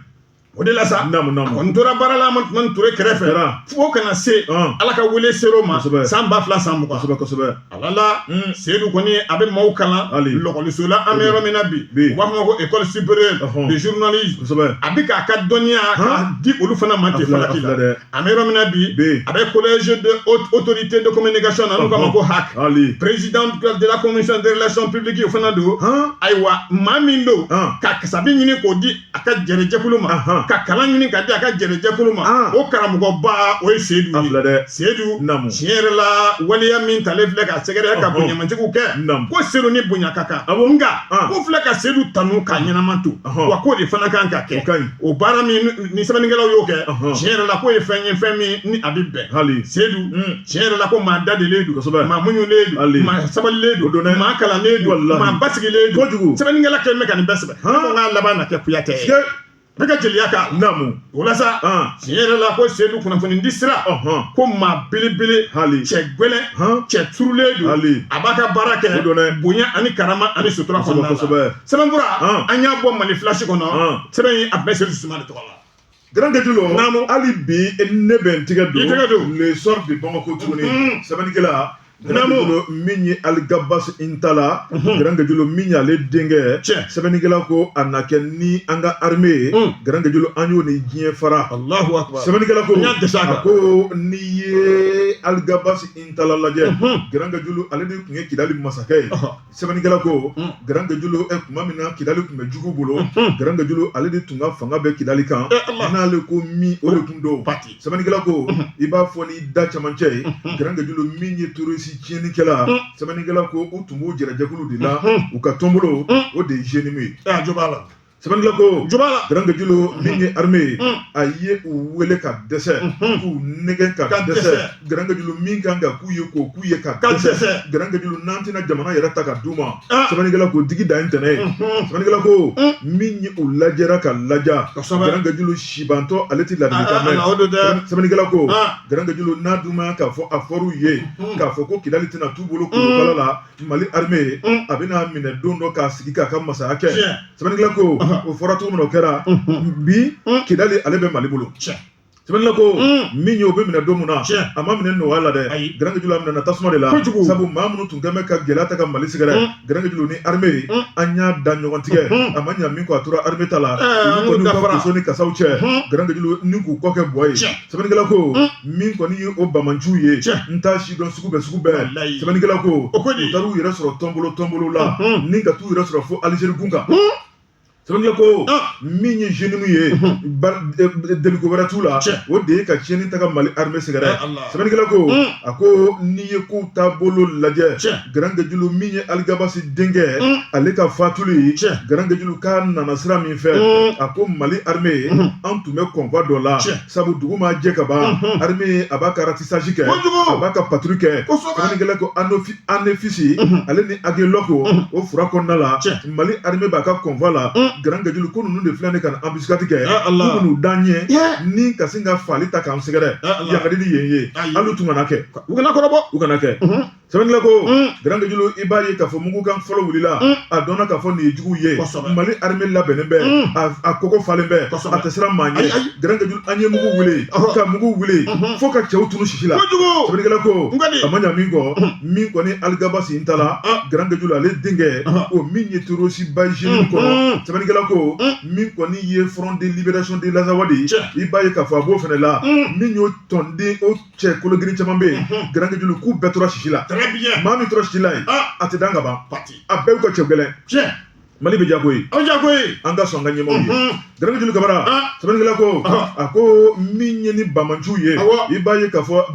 o de la sa a kɔni tora baara la Amadu Tumani Ture kɛrɛfɛ fo kana se ala ka wele ser'o ma san 2000 san 20 alala sedu kɔni a bɛ maaw kalan lɔkɔliso la an bɛ yɔrɔ min na bi u b'a fɔ ma ko école supérieure de journalisme a bɛ k'a ka dɔnniya k'a di olu fana ma ten falaki la an bɛ yɔrɔ min na bi a bɛ collège de haute autorité de communication na n'u k'a ma ko HAC président de la commission des relations publiques o fana do ayiwa maa min do ka kasabi ɲini k'o di a ka jɛrɛjɛkulu ma ka kalan ɲini ka di a ka jɛrɛjɛkulu ma o karamɔgɔba o ye sedu ye sedu tiɲɛ yɛrɛ la waleya min talen filɛ ka sɛgɛrɛ ka bonyamantigiw kɛ ko sedu ni bonya ka kan nka ko filɛ ka sedu tanu k'a ɲɛnama to wa k'o de fana kan ka kɛ o baara min ni sɛbɛnnikɛlaw y'o kɛ tiɲɛ yɛrɛ la k'o ye fɛn ye fɛn min ni a bɛ bɛn sedu tiɲɛ yɛrɛ la ko maa dadelen do maa muɲulen do maa sabalilen do maa kalannen do maa basigilen do sɛbɛnnikɛla kɛlen bɛ ka nin bɛɛ sɛbɛn ne ko n k'a laban na kɛ Kuyatɛ ye ne ka jeliya kan o la sa tiɲɛ yɛrɛ la ko sedu kunnafoni di sira ko maa belebele cɛ gwɛlɛn cɛ turulen do a b'a ka baara kɛ bonya ani karama ani sutura kɔnɔna la sɛbɛnfura an y'a bɔ Mali filasi kɔnɔ sɛbɛn in a bɛ sedu susuma de tɔgɔ la Grand Gejulo hali bi ne bɛ n tigɛ don le sort de Bamako tuguni sɛbɛnnikɛla Grand Gejulo min ye Ali Gabas Intala Grand Gejulo min y'ale denkɛ sɛbɛnnikɛla ko a na kɛ ni an ka armée ye Grand Gejulo an y'o ni diɲɛ fara sɛbɛnnikɛla ko a ko n'i ye Ali Gabas Intala lajɛ Grand Gejulo ale de tun ye Kidali masakɛ ye sɛbɛnnikɛla ko Grand Gejulo tuma min na Kidali tun bɛ jugu bolo Grand Gejulo ale de tun ka fanga bɛ Kidali kan n'ale ko min o de tun do sɛbɛnnikɛla ko i b'a fɔ ni da camancɛ ye Grand Gejulo min ye terroriste tiɲɛnikɛla sɛbɛnnikɛla ko u tun b'o jɛrɛjɛkulu de la u ka tɔnbolo o de ye génimu ye sɛbɛnnikɛla ko Grand Gejulo min ye armée ye a ye u wele ka dɛsɛ k'u nɛgɛ ka dɛsɛ Grand Gejulo min kan ka k'u ye k'o k'u ye ka dɛsɛ Grand Gejulo n'an tɛna jamana yɛrɛ ta ka d'u ma sɛbɛnnikɛla ko digi dan ye ntɛnɛn ye sɛbɛnnikɛla ko min ye u lajɛra ka laja Grand Gejulo sibantɔ ale tɛ ladilikan mɛn sɛbɛnnikɛla ko Grand Gejulo n'a dun ma k'a fɔ a fɔr'u ye k'a fɔ ko Kidali tɛna t'u bolo kolokala la Mali armée a bɛna minɛ don dɔ k'a sigi k'a ka masaya kɛ sɛbɛnnikɛla ko o fɔra cogo min na o kɛra bi Kidali ale bɛ Mali bolo sɛbɛnnikɛla ko min ye o bɛ minɛ don min na a ma minɛ nɔgɔya la dɛ Grand Gejulo a minɛna tasuma de la sabu maa minnu tun kɛn bɛ ka gɛlɛya ta ka Mali sɛgɛrɛ Grand Gejulo ni armée an y'a da ɲɔgɔn tigɛ a ma ɲɛ min kɔ a tora armée ta la olu kɔni ka muso ni kasaw cɛ Grand Gejulo ni k'u kɔ kɛ bɔ ye sɛbɛnnikɛla ko min kɔni ye o bamanciw ye n t'a si dɔn sugu bɛɛ sɛbɛnnikɛla ko u taar'u yɛrɛ sɔrɔ tɔnbolo la ni ka t'u yɛrɛ sɔrɔ fo Alizeri gun kan sabanga ko min ye jeune mu ye de ko baratu la o de ka cheni ta ka Mali armée segere sabanga ko ako ni ye ko tabolo laje grande julu min ye algabasi denge ale ka fatuli grande julu ka nana sira min fe ako Mali armée an tume convoi do la sabu duguma je ka ba armée abaka ratissage ke abaka patrouille ke sabanga ko anofisi ale ni ageloko o fura konna la Mali armée baka convoi la grand gajulu ko nunu de flane kan embuscade ke ko nu danye ni kasinga fali ta kam segere ya ngadi yeye alu tumana ke ugana ke sabanga ko grand gajulu ibaye ka fo mugu kan folo wulila a dona ka fo ni jugu ye Mali armée la benembe a koko falembe a tesra manye grand gajulu anye mugu wule ka mugu wule fo ka chew tunu shishila sabanga ko amanya min ko ni algabasi intala grand gajulu ale dinge o min ye torosi bajini ko sabanga ko min ko ni ye front de libération de l'Azawadi ibaye ka fo abo fene la min yo tonde o che kologri chamambe grand gajulu ku betora shishila très bien mami toro shishila atedanga ba abe ko chegele Mali be jagoyi anga songa nyemo yi grand gajulu kabara sabanga ko ako min ye ni bamanchu ye ibaye ka fo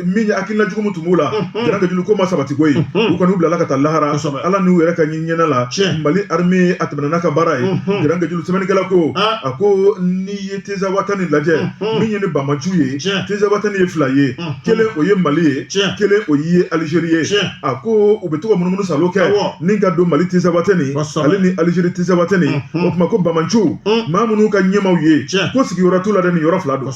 min ya akina jugu mutumula grand gajulu ko masabati goyi ko nu bla la ka lahara ala ni wera ka nyinyena la Mali armée atbana naka barai grand gajulu sabanga ko ako ni yete za watani laje min ye ni bamanchu ye teza watani ye flaye kele oye Mali ye kele oye Algérie ako ubetuko munumunu saloke ninga do Mali teza watani ale Algérie tisa watani o kuma ko bamanchu mamunu ka nyemaw ye ko sigi yoratu la den yoro flado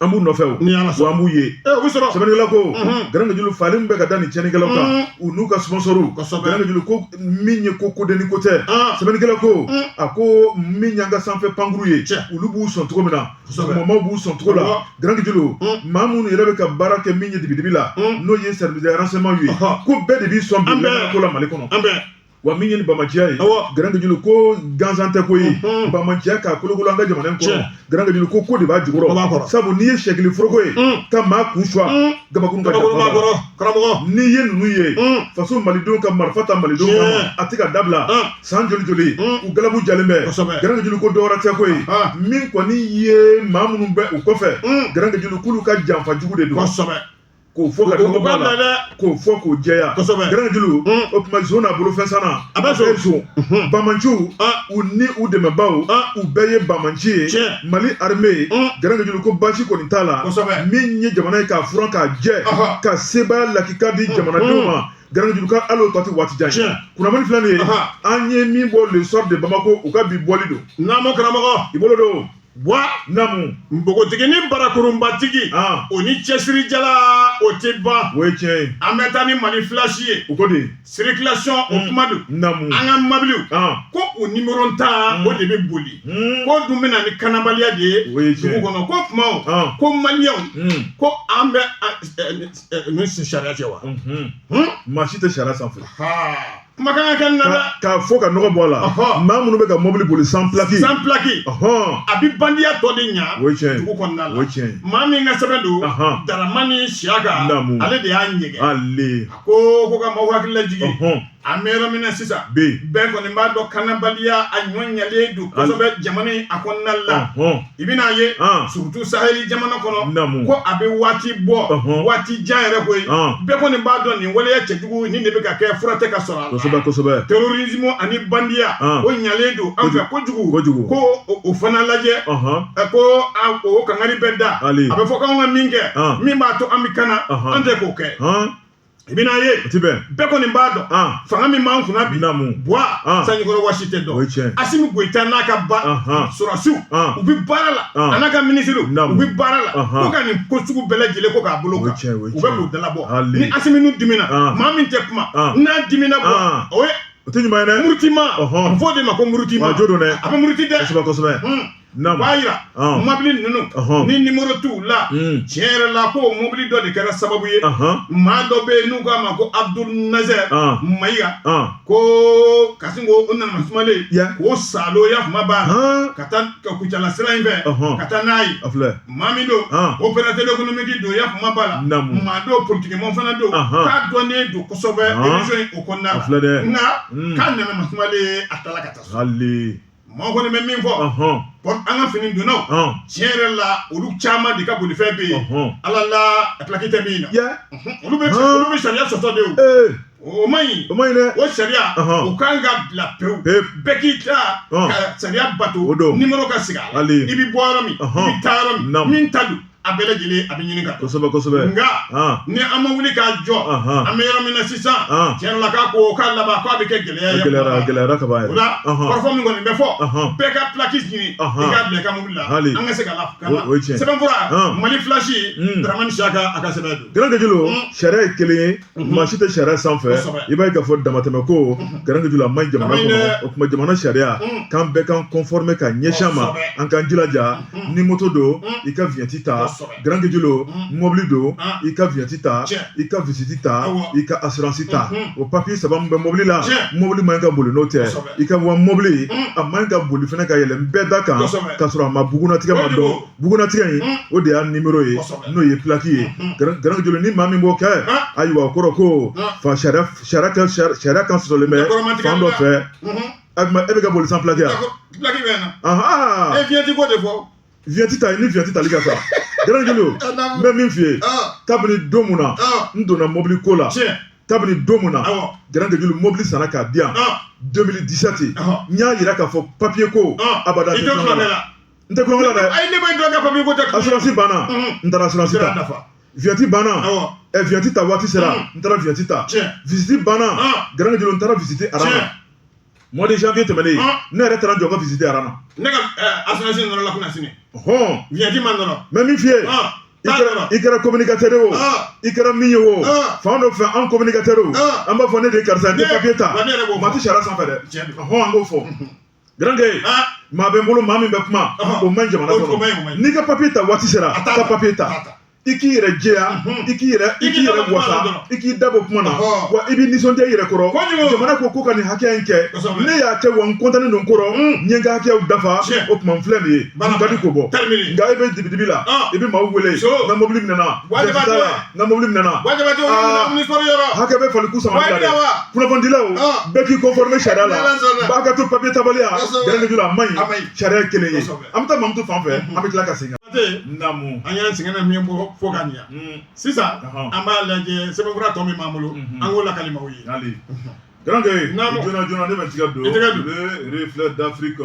ambu no few wa ambu ye sabanga ko grand julu falim be ka dani chenigala ka unu ka sponsoru grand julu ko minye ko deni côté sabanga ko ako minyanga sanfe panguru ye ulubu son trop mena moment bu son trop la grand julu mamunu yere ka barake minye dibidibila no ye service de renseignement ye ko be de bi son bi ko la malikono wa min ni bamajia ye grand julu ko ganzante ko yi bamajia ka kolokolo anga jamana ko grand julu ko de ba jugoro sabu ni ye shekili froko ye ka ma kunshwa gabakun ka karamo ni ye nunu ye faso malidon ka marfata malidon ka atika dabla san joli joli u galabu jalembe grand julu ko dora te ko yi min ko ni ye mamunu be u kofe grand julu kulu ka jamfa jugu de do ko fo ka ko bala ko fo ko jeya grand julu o kuma zona bolo fensana abaso bamanchu u ni u de mabaw u beye bamanchi Mali armée grand julu ko bashi ko nitala min ye jamana ka furan ka je ka seba la kikadi jamana duma grand julu ka alo tati wati janye kuna mani flani anye min bo le sort de Bamako u ka bi bolido namo kramago ibolo do Bwa namu mbogotigi ni barakurumbatigi oni chesiri jala oteba weche ametani Mali flash ye ukodi circulation okumadu namu anga mabilu ko o numéro nta o de be boli ko dumina ni kanabaliya de weche ko kuma ko maliyan ko ambe no se sharia jewa machite sharia sanfo makanga kan na ka fo ka nogo bola mamunu be ka mobile boli sans plaki abi bandia to de nya ko konna la mami nga sebedo daramani shiaga ale de anyege alle ko ka mawa kila jigi amera mina sisa be ko ni ma do kanabalia anyonya ledu ko so be jamani akonna la ibina ye surtout saheli jamana kono ko abi wati bo wati jaire ko be ko ni ba do ni wala ya chedugu ni ne be ka ke furate ka sora kosoba terrorisme ani bandia o nyaledo anfa ko jugu ko o fana laje ko o kangari bedda abe foka wa minge mi ma to amikana ande ko ke ibina ye tibe beko ni mbado fanga mi ma nkuna bi bwa sanyi ko washite do asimi goita naka ba surasu ubi barala anaka ministru ubi barala ko kan ko sugu belejele ko ka bloka ube ko dalabo ni asimi nu dimina mami tekuma na dimina bo oye otinyuma ne murtima fode ma ko murtima wajodo ne aba murtide kosoba Waira mobile nunu ni numéro 2 la chere la ko mobile do de kera sababu ye ma do be nuga ma ko Abdul Nazer Maiga ko kasingo onna masumale ko salo ya maba katan ka kuchala sira inve katan nai mami do opérateur économique do ya maba la ma do politique mon fana do ka donner do ko sobe émission o konna nga kan na masumale atala kataso mɔgɔ kɔni bɛ min fɔ an ka fini donnaw tiɲɛ yɛrɛ la olu caman de ka bolifɛn bɛ yen ala la plaki tɛ min na olu bɛ sariya sɔsɔ de o man ɲi dɛ o sariya o kan ka bila pewu bɛɛ k'i ta ka sariya bato nimero ka sigi a la i bɛ bɔ yɔrɔ min i bɛ taa yɔrɔ min min ta don a bɛɛ lajɛlen a bɛ ɲini ka kosɛbɛ nka ni an ma wuli k'a jɔ an bɛ yɔrɔ min na sisan tiɲɛ la k'a ko k'a laban k'a bɛ kɛ gɛlɛya ye gɛlɛyara ka ban o la kɔrɔfɔ min kɔni bɛ fɔ bɛɛ ka plaki ɲini i k'a bila i ka mobili la an ka se ka la sɛbɛnfura Mali filasi Daramani Siyaka a ka sɛbɛn don Grand Guédiolo sariya ye kelen ye maa si tɛ sariya sanfɛ i b'a ye k'a fɔ damatɛmɛ ko Grand Guédiolo a man ɲi jamana kɔnɔ o tuma jamana sariya k'an bɛɛ kan conformer ka ɲɛsin a ma an k'an jilaja ni moto don i ka vignette ta Grand Guédiolo mobili don i ka vignette ta i ka visite ta i ka assurance ta o papier saba min bɛ mobili la mobili man ɲi ka boli n'o tɛ i ka wa mobili a man ɲi ka boli fɛnɛ ka yɛlɛ bɛɛ da kan k'a sɔrɔ a ma bugunatigɛ ma dɔn bugunatigɛ in o de y'a numéro ye n'o ye plaki ye Grand Guédiolo ni maa min b'o kɛ ayiwa o kɔrɔ ko fa sariya kan sɔsɔlen bɛ fan dɔ fɛ e bɛ ka boli sans plaki yan plaki bɛ na e vignette ko de fɔ vignette ta ni vignette tali ka sa Grand Guédiolo n bɛ min f'i ye kabini don mun na n donna mobili ko la kabini don mun na Grand Guédiolo mobili sanna k'a di yan 2017 n y'a yira k'a fɔ papier ko abada n tɛ kulonkɛ la dɛ ayi ne bɛ dɔn ka papier ko tɛ assurance banna n taara assurance ta vignette banna vignette ta waati sera n taara vignette ta visite banna Grand Guédiolo n taara visite Arana mois de janvier tɛmɛnen ne yɛrɛ taara n jɔ n ka visite Arana ne ka assurance nɔrɔ la kunna sini vignette ma nɔrɔ mɛ min f'i ye i kɛra communicateur o i kɛra min ye o fan dɔ fɛ an communicateur o an b'a fɔ ne de ye karisa n tɛ papier ta maa tɛ sariya sanfɛ dɛ an k'o fɔ Grand Gué maa bɛ n bolo maa min bɛ kuma o man ɲi jamana kɔnɔ n'i ka papier ta waati sera ka papier ta i k'i yɛrɛ jɛya i k'i yɛrɛ wasa i k'i dabɔ kuma na wa i b'i nisɔndiya i yɛrɛ kɔrɔ jamana ko ka nin hakɛya in kɛ ne y'a kɛ wa n kɔntannen don kɔrɔ n ye n ka hakɛyaw dafa o tuma n filɛ nin ye n ka di k'o bɔ nka i bɛ dibidibi la i bɛ maaw wele n ka mobili minɛna n ka mobili minɛna hakɛ bɛ fali ku sama la dɛ kunnafonidilaw bɛɛ k'i conformer sariya la b'a ka to papier tabaliya Grand Guédiolo a man ɲi sariya ye kelen ye an bɛ taa Mamutu fan fɛ an bɛ tila ka segin an y'an sɛgɛn na min bɔ fo ka ɲɛ sisan an b'a lajɛ sɛbɛnfura tɔ min b'an bolo an k'o lakali maaw ye Grand Gué jona ne bɛ tigɛ don le reflet d'Afrique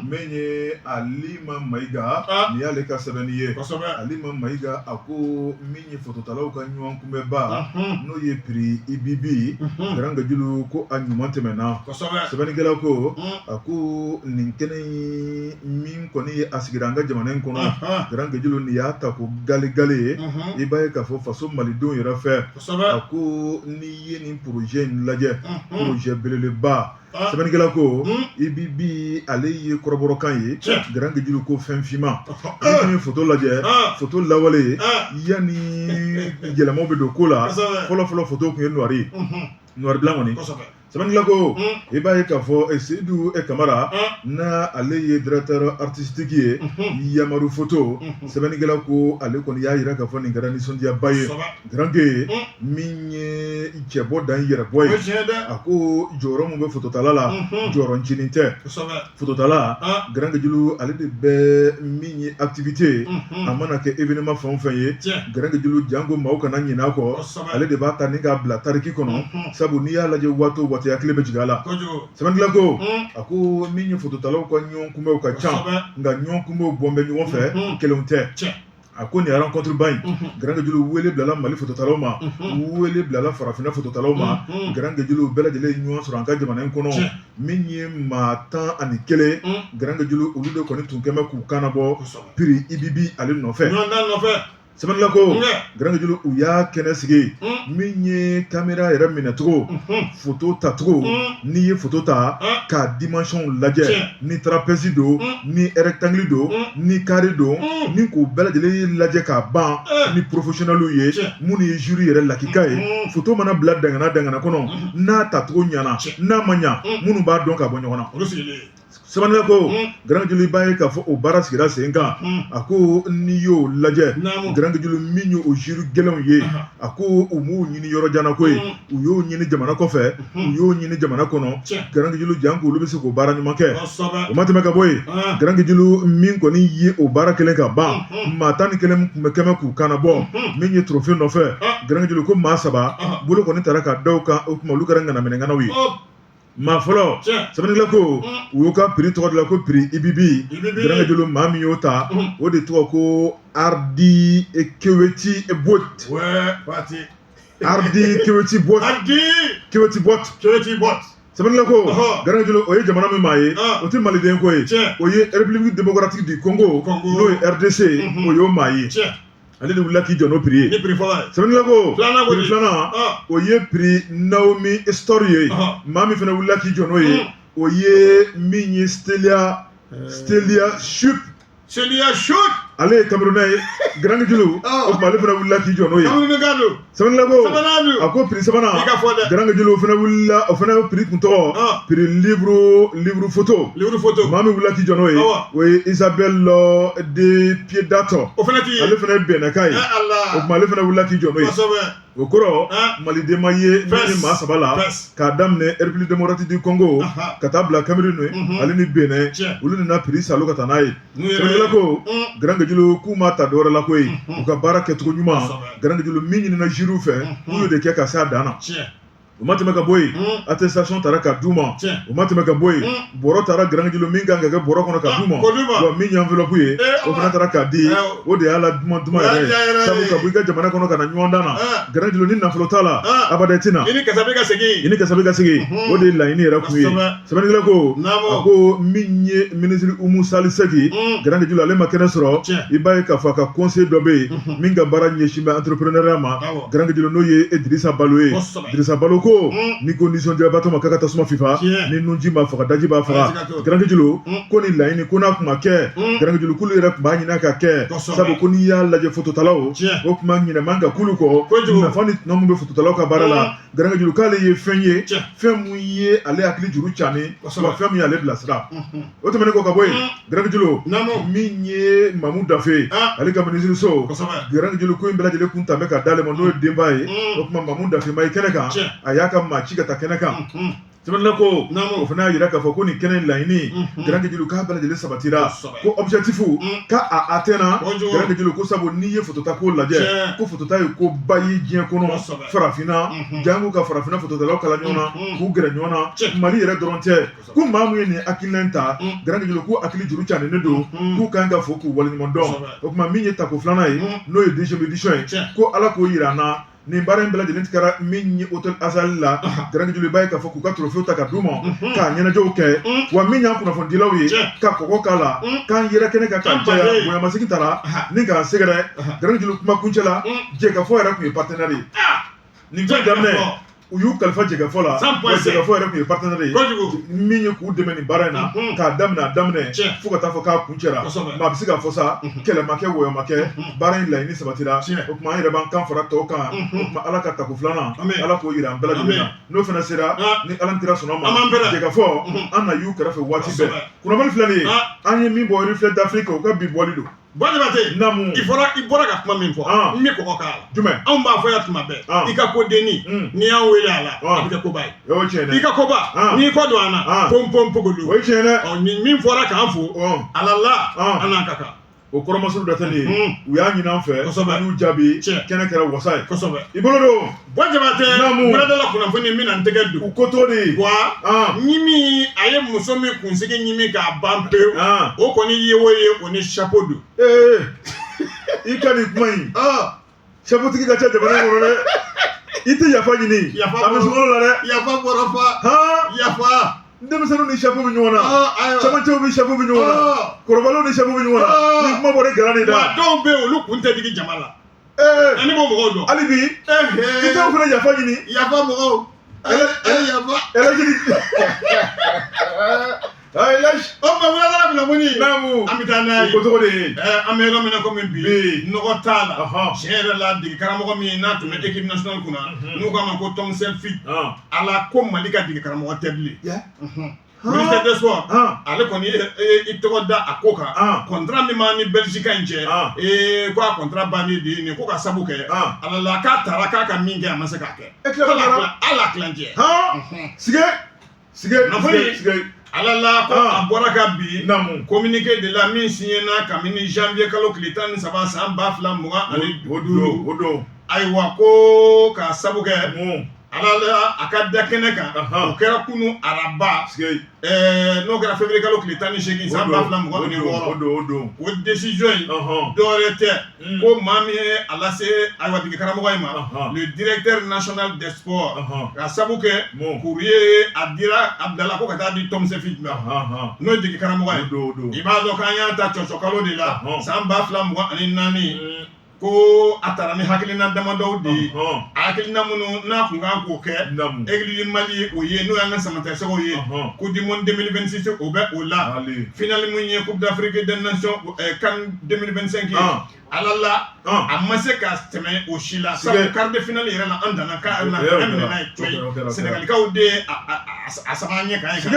min ye Alima Mayiga nin y'ale ka sɛbɛnni ye Alima Mayiga a ko min ye fototalaw ka ɲɔgɔn kunbɛba n'o ye prix IBB Grand Guédiolo ko a ɲuman tɛmɛna sɛbɛnnikɛla ko a ko nin kɛnɛ min kɔni ye a sigira an ka jamana in kɔnɔ Grand Guédiolo nin y'a ta ko gale ye i b'a ye k'a fɔ faso malidenw yɛrɛ fɛ a ko n'i ye nin projet in lajɛ projet belebeleba sɛbɛnnikɛla ko IBB ale ye kɔrɔbɔrɔkan ye Grand Guédiolo ko fɛn finman i ni photo lajɛ photo lawale yanni yɛlɛmaw bɛ don ko la fɔlɔ photo tun ye noir blanc kɔni sɛbɛnnikɛla ko i b'a ye k'a fɔ Seydou Kamara na ale ye directeur artistique ye Yamaru photo sɛbɛnnikɛla ko ale kɔni y'a yira k'a fɔ nin kɛra nisɔndiyaba ye Grand Gué min ye cɛbɔ dan yɛrɛbɔ ye a ko jɔyɔrɔ min bɛ fototala la jɔyɔrɔ ncinin tɛ fototala Grand Guédiolo ale de bɛ min ye activité a mana kɛ événement fɛn o fɛn ye Grand Guédiolo jango maaw kana ɲinɛ a kɔ ale de b'a ta ni k'a bila tariki kɔnɔ sabu n'i y'a lajɛ waati o waati hakili bɛ jigin a la sɛbɛnnikɛla ko a ko min ye fototalaw ka ɲɔgɔn kunbɛw ka ca nka ɲɔgɔn kunbɛw bɔn bɛ ɲɔgɔn fɛ kelenw tɛ a ko nin rencontre ba in Grand Guédiolo wele bilala Mali fototalaw ma wele bilala farafinna fototalaw ma Grand Guédiolo bɛɛ lajɛlen ye ɲɔgɔn sɔrɔ an ka jamana in kɔnɔ min ye maa 11 Grand Guédiolo olu de kɔni tun kɛn bɛ k'u kan labɔ prix IBB ale nɔfɛ sɛbɛnnikɛla ko Grand Guédiolo u y'a kɛnɛ sigi min ye caméra yɛrɛ minɛcogo photo tacogo n'i ye photo ta k'a dimension lajɛ ni trapèze don ni rectangle don ni carré don ni k'u bɛɛ lajɛlen lajɛ k'a ban ni professionnels ye minnu ye jury yɛrɛ lakika ye photo mana bila dangana kɔnɔ n'a tacogo ɲɛna n'a ma ɲa minnu b'a dɔn ka bɔ ɲɔgɔn na sabanila ko Grand Julu ba ye k'a fɔ o baara sigira sen kan a ko n'i y'o lajɛ Grand Julu min y'o jiri gɛlɛnw ye a ko u m'u ɲini yɔrɔ janna ko ye u y'o ɲini jamana kɔfɛ u y'o ɲini jamana kɔnɔ Grand Julu jan k'olu bɛ se k'o baara ɲuman kɛ o ma tɛmɛ ka bɔ yen Grand Julu min kɔni ye o baara kelen ka ban maa 11 tun bɛ kɛmɛ k'u kana bɔ min ye trophée nɔfɛ Grand Julu ko maa 3 bolo kɔni taara ka da o kan o tuma olu kɛra ŋanaminɛŋanaw ye maa fɔlɔ sɛbɛnnikɛla ko u y'u ka prix tɔgɔ de la ko prix IBB Grand Julu maa min y'o ta o de tɔgɔ ko Ardi Keweti Bot Ardi Keweti Bot sɛbɛnnikɛla ko Grand Julu o ye jamana min maa ye o tɛ maliden ko ye o ye République démocratique du Congo n'o ye RDC o y'o maa ye ale de wulila k'i jɔ n'o prix ye sɛbɛnnikɛla ko prix filanan o ye prix Naomi Story ye maa min fana wulila k'i jɔ n'o ye o ye min ye Stelia Shoop ale ye Camerounais ye Grand Julu o tuma ale fana wulila k'i jɔ n'o ye sɛbɛnnikɛla ko a ko prix sabanan Grand Julu o fana wulila o fana prix kun tɔgɔ prix livre photo maa min wulila k'i jɔ n'o ye o ye Isabelle de Piedato ale fana ye bɛnɛka ye o tuma ale fana wulila k'i jɔ n'o ye o kɔrɔ maliden ma ye min ye maa 3 la k'a daminɛ République démocratique du Congo ka taa bila Cameroun ale ni Benin olu nana prix salo ka taa n'a ye sɛbɛnnikɛla ko Grand Julu k'u ma ta dɔwɛrɛ la koyi u ka baara kɛcogo ɲuman Grand Julu min ɲinina jury fɛ k'u y'o de kɛ ka se a dan na o ma tɛmɛ ka bɔ yen attestation taara ka d'u ma o ma tɛmɛ ka bɔ yen bɔrɔ taara Grand Julu min kan ka kɛ bɔrɔ kɔnɔ ka d'u ma wa min ye enveloppe ye o fana taara k'a di o de y'a la duman yɛrɛ ye sabu ka bɔ i ka jamana kɔnɔ ka na ɲɔgɔn dan na Grand Julu ni nafolo t'a la abada i tɛna i ni kasabi ka segin o de ye laɲini yɛrɛ kun ye sɛbɛnnikɛla ko a ko min ye ministre Umu Sali Seki Grand Julu ale ma kɛnɛ sɔrɔ i b'a ye k'a fɔ a ka conseil dɔ bɛ yen min ka baara ɲɛsin bɛ entrepreneuriat ma Grand Julu n'o ye Idrissa Balo ye Idrissa Balo ko ni ko nisɔndiya batɔ ma k'a ka tasuma fifa ni nunji b'a faga daji b'a faga Grand Julu ko ni laɲini ko n'a kun ma kɛ Grand Julu k'olu yɛrɛ kun b'a ɲini a ka kɛ sabu ko n'i y'a lajɛ fototalaw o tun b'a ɲinɛman ka k'ulu kɔ nafa ni tɔnɔ min bɛ fototalaw ka baara la Grand Julu k'ale ye fɛn ye fɛn mun ye ale hakili juru caani wa fɛn min y'ale bilasira o tɛmɛnen kɔ ka bɔ yen Grand Julu min ye Mamu Dafe ale ka ministre so Grand Julu ko in bɛɛ lajɛlen kun tun bɛ ka d'ale ma n'o ye denba ye o tuma Mamu Dafe ma ye kɛnɛ kan a y'a ka maa ci ka taa kɛnɛ kan sɛbɛnnikɛla ko o fana y'a jira k'a fɔ ko nin kɛnɛ laɲini Grand Julu k'a bɛɛ lajɛlen sabatira ko objectif k'a atteindre Grand Julu ko sabu n'i ye fotota ko lajɛ ko fotota ye ko ba ye diɲɛ kɔnɔ farafinna jango ka farafinna fototalaw kala ɲɔgɔn na k'u gɛrɛ ɲɔgɔn na Mali yɛrɛ dɔrɔn tɛ ko maa mun ye nin hakilina ta Grand Julu ko hakili juru caaninen don k'u kan ka fɔ k'u waleɲuman dɔn o tuma min ye tako filanan ye n'o ye deuxième édition ye ko Ala k'o yira an na nin baara in bɛɛ lajɛlen kɛra min ye hôtel Azali la Grand Julu b'a ye k'a fɔ k'u ka trophée ta ka d'u ma k'a ɲɛnajɛw kɛ wa min y'an kunnafonidilaw ye ka kɔgɔ k'a la k'an yɛrɛ kɛnɛ kan k'an caya bonyamasegin tara ni k'an sɛgɛrɛ Grand Julu kuma kuncɛ la Jɛkafɔ yɛrɛ tun ye partenaire ye nin fɛn daminɛ u y'u kalifa Jɛkafɔ la wa Jɛkafɔ yɛrɛ tun ye partenaire ye min ye k'u dɛmɛ nin baara in na k'a daminɛ fo ka taa fɔ k'a kuncɛra mɛ a bɛ se k'a fɔ sa kɛlɛ ma kɛ wɔyɔ ma kɛ baara in laɲini sabatira o tuma an yɛrɛ b'an kan fara tɔw kan o tuma Ala ka tako filanan Ala k'o yira an bɛɛ lajɛlen na n'o fana sera ni Ala kira sɔnna ma Jɛkafɔ an na y'u kɛrɛfɛ waati bɛɛ kunnafoni filɛ nin ye an ye min bɔ Reflet d'Afrique o ka bi bɔli don Bɔjabate i bɔra ka kuma min fɔ n bɛ kɔgɔ k'a la jumɛn anw b'a fɔ ya tuma bɛɛ i ka kodenni n'i y'an wele a la a bɛ kɛ koba ye i ka koba n'i kɔ don an na pɔnpɔn pogolu o ye tiɲɛ dɛ nin min fɔra k'an fo alala an n'an ka kan o kɔrɔmasuru dɔ tɛ nin ye u y'a ɲini an fɛ an y'u jaabi kɛnɛ kɛra wasa ye i bolo don Bɔjabate buladala kunnafoni min na n tɛgɛ don u ko to de wa ɲimi a ye muso min kunsigi ɲimi k'a ban pewu o kɔni ye o ye o ni chapeau don i ka nin kuma in chapeau tigi ka ca jamana kɔnɔ dɛ i tɛ yafa ɲini a bɛ sukaro la dɛ yafa bɔra fa yafa denmisɛnninw ni chapeau bɛ ɲɔgɔn na camancɛw ni chapeau bɛ ɲɔgɔn na kɔrɔbalenw ni chapeau bɛ ɲɔgɔn na ni kuma bɔra garan de da wa dɔw bɛ yen olu kun tɛ digi jama la ani b'o mɔgɔw dɔn hali bi i t'aw fana yafa ɲini yafa mɔgɔw o ma wulala kunnafoni an bɛ taa n'a ye o cogo de ye an bɛ yɔrɔ min na komi bi nɔgɔ t'a la tiɲɛ yɛrɛ la dege karamɔgɔ min n'a tun bɛ équipe nationale kunna n'u k'a ma ko Tom Selfie ala ko Mali ka dege karamɔgɔ tɛ bilen ministère des sports ale kɔni i tɔgɔ da a ko kan contrat min b'an ni Belgique in cɛ ko a contrat bannen de ye nin ko ka sabu kɛ ala la k'a taara k'a ka min kɛ a ma se k'a kɛ ala kilancɛ sige ala la ko a bɔra ka bi communiqué de la min signé na kabini janvier kalo tile 13 san 2025 ayiwa ko ka sabu kɛ ala la a ka da kɛnɛ kan o kɛra kunu araba n'o kɛra février kalo tile 18 san 2026 o décision in dɔwɛrɛ tɛ ko maa min ye a lase ayiwa dege karamɔgɔ in ma le directeur national des sports ka sabu kɛ courrier a dira Abdala ko ka taa di Tom Sefit ma n'o ye dege karamɔgɔ ye i b'a dɔn k'an y'a ta cɔcɔ kalo de la san 2024 ko a taara ni hakilina damadɔw de ye hakilina minnu n'a kun kan k'o kɛ Aigle Mali o ye n'o y'an ka samatasɛgɛw ye Coupe du monde 2026 o bɛ o la finale min ye Coupe d'Afrique des Nations CAN 2025 ye ala la a ma se ka tɛmɛ o si la sabu quart de finale yɛrɛ la an danna ka an minɛ n'a ye coyi Sénégalikaw de a saba ɲɛ kan ye k'a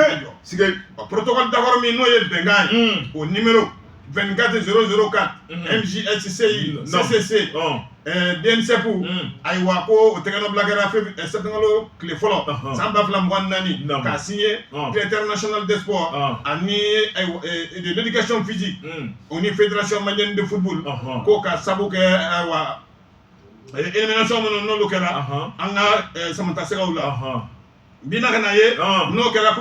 jɔ protocole d'accord min n'o ye bɛnkan ye o numéro 24004 MJSCI CCC DNCPU ayiwa ko o tɛgɛnɔbila kɛra septembre tile fɔlɔ san 2024 k'a signé directeur national des sports ani de l'éducation physique o ni fédération malienne de football ko ka sabu kɛ ayiwa élimination minnu n'olu kɛra an ka samatasɛgɛw la bina kana ye n'o kɛra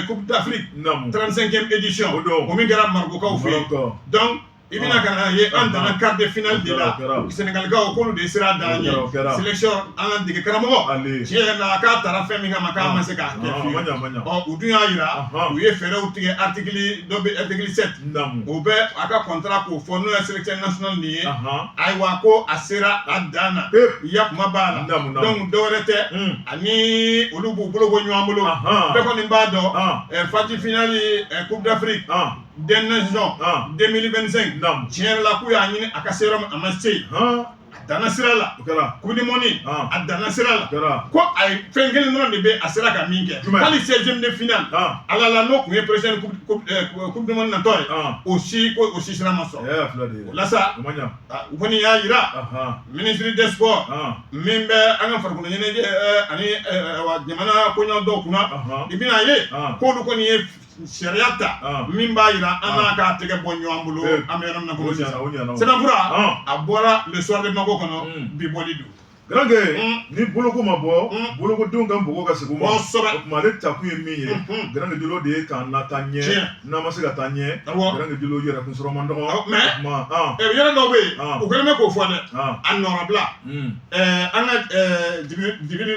Coupe d'Afrique 35e édition o min kɛra Marocains fɛ yen donc i bina kana ye an danna quart de finale de la Sénégalikaw k'olu de sera dan ye sélection an ka dege karamɔgɔ tiɲɛ yɛrɛ la k'a taara fɛn min kama k'a ma se k'a kɛ fiyewu u dun y'a yira u ye fɛɛrɛw tigɛ article dɔ bɛ article 7 o bɛ a ka contrat k'o fɔ n'o ye sélection nationale nin ye ayiwa ko a sera a dan na yakuma b'a la donc dɔwɛrɛ tɛ ani olu b'u bolo bɔ ɲɔgɔn bolo bɛɛ kɔni b'a dɔn phase finale Coupe d'Afrique des Nations 2025 tiɲɛ yɛrɛ la k'u y'a ɲini a ka se yɔrɔ min a ma se yen a danna sira la Coupe du monde a danna sira la ko a ye fɛn kelen dɔrɔn de bɛ a sera ka min kɛ hali 16e de finale ala la n'o tun ye prochaine Coupe du monde natɔ ye o si sira ma sɔrɔ o la sa u kɔni y'a yira ministre des sports min bɛ an ka farikolo ɲɛnajɛ ani jamana koɲɛ dɔw kunna i bɛna ye k'olu kɔni ye sariya ta min b'a yira an n'a k'a tɛgɛ bɔ ɲɔgɔn bolo an bɛ yɔrɔ min na ko sisan sɛbɛnfura a bɔra le soir de Mako kɔnɔ bi bɔli don Garange ni boloko ma bɔ bolokodenw ka mɔgɔw ka segin o ma o tuma ale takun ye min ye Garange Jolo de ye k'an na taa ɲɛ n'a ma se ka taa ɲɛ Garange Jolo yɛrɛ kun sɔrɔ man dɔgɔ mais yɔrɔ dɔw bɛ yen u kɛlen bɛ k'o fɔ dɛ a nɔrɔbila an ka Djibiri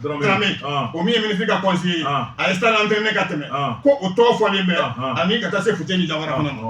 Dramé o min ye ministre ka conseiller a ye stade entraîné ka tɛmɛ ko o tɔgɔ fɔlen bɛ ani ka taa se Futeni Jawara fana ma.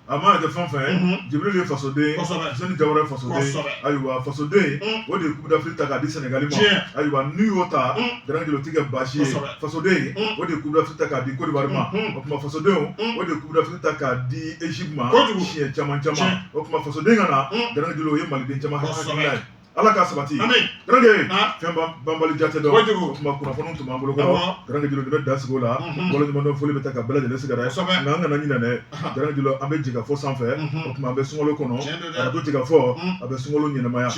A mana kɛ fɛn fɛn Djibril ye fasoden ye Futeni Jawara ye fasoden ayiwa fasoden o de ye Coupe d'Afrique ta k'a di Sénégal ma ayiwa n'u y'o ta Garange Jolo ti kɛ baasi ye fasoden o de ye Coupe d'Afrique ta k'a di Côte d'Ivoire ma o tuma fasodenw o de ye Coupe d'Afrique ta k'a di Égypte ma siɲɛ caman caman o tuma fasoden ka na Garange Jolo o ye maliden caman hakilila ye ala k'a sabati Garange fɛn banbali jate dɔn o tuma kunnafoniw tun b'an bolo kɔrɔ Garange Jolo de bɛ dan sigi o la waleɲumandɔn foli bɛ ta ka bɛɛ lajɛlen sigara nka an kana ɲinɛ dɛ Garange Jolo an bɛ jigafɔ sanfɛ o tuma an bɛ sunkalo kɔnɔ arajo jigafɔ a bɛ sunkalo ɲɛnamaya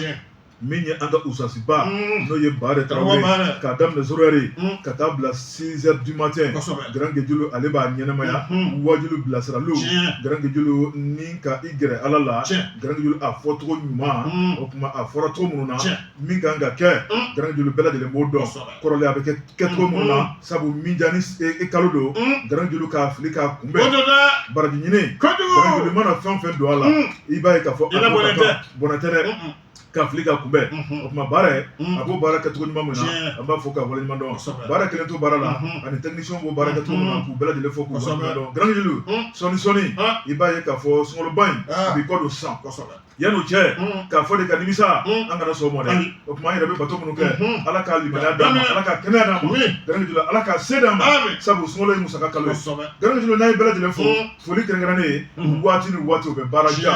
min ye an ka usasiba n'o ye Bare Traoré k'a daminɛ 0 heure ka taa bila 6 heures du matin Garange Jolo ale b'a ɲɛnamaya wajulu bilasiraliw Garange Jolo ni ka i gɛrɛ ala la Garange Jolo a fɔcogo ɲuman o tuma a fɔra cogo minnu na min kan ka kɛ Garange Jolo bɛɛ lajɛlen b'o dɔn kɔrɔlen a bɛ kɛ kɛcogo minnu na sabu min diya ni kalo don Garange Jolo k'a fili k'a kunbɛn baraji ɲini Garange Jolo mana fɛn fɛn don a la i b'a ye k'a fɔ bɔnɛ tɛ dɛ ka fili ka kunbɛn o tuma baara a b'o baara kɛcogo ɲuman min na an b'a fɔ k'a waleɲuman dɔn baara kelen to baara la ani technicien b'o baara kɛcogo min na k'u bɛɛ lajɛlen fɔ k'u waleɲuman dɔn Garange Jolo sɔni i b'a ye k'a fɔ sunkaloba in a b'i kɔ don san yan'o cɛ k'a fɔ de ka nimisa an kana sɔn o ma dɛ o tuma an yɛrɛ bɛ bato minnu kɛ ala k'a limaniya d'an ma ala ka kɛnɛya d'an ma garankejula ala ka se d'an ma sabu sunkalo ye musaka kalo ye garankejula n'an ye bɛɛ lajɛlen fo foli kɛrɛnkɛrɛnnen ye waati ni waati o bɛ baara ja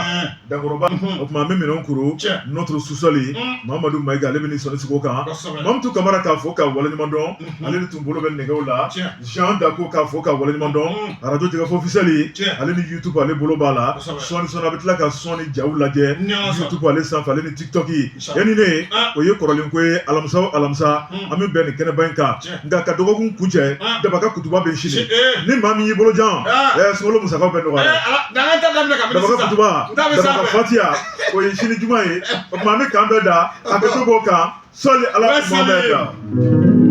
dankɔrɔba o tuma an bɛ minɛnw kuru notre sous-sol Mamadu Mayiga ale bɛ ni sɔnni sigi o kan Mamutu Kamara k'a fɔ k'a waleɲuman dɔn ale de tun bolo bɛ nɛgɛw la Jean Dako k'a fɔ k'a waleɲuman dɔn radio Jɛgɛfɔ officiel ale ni YouTube ale bolo b'a la sɔɔni a bɛ tila ka sɔn ni jaw lajɛ YouTube ale sanfɛ ale ni TikTok yanni ne o ye kɔrɔlen ko ye alamisa o alamisa an bɛ bɛn nin kɛnɛba in kan nka ka dɔgɔkun kuncɛ Daba ka kutuba bɛ sini ni maa min y'i bolo jan sunkalo musakaw bɛ nɔgɔya Daba ka kutuba Daba ka fatiya o ye sini juma ye o tuma an bɛ k'an bɛɛ da a kɛ to b'o kan sɔli ala Muhamɛdi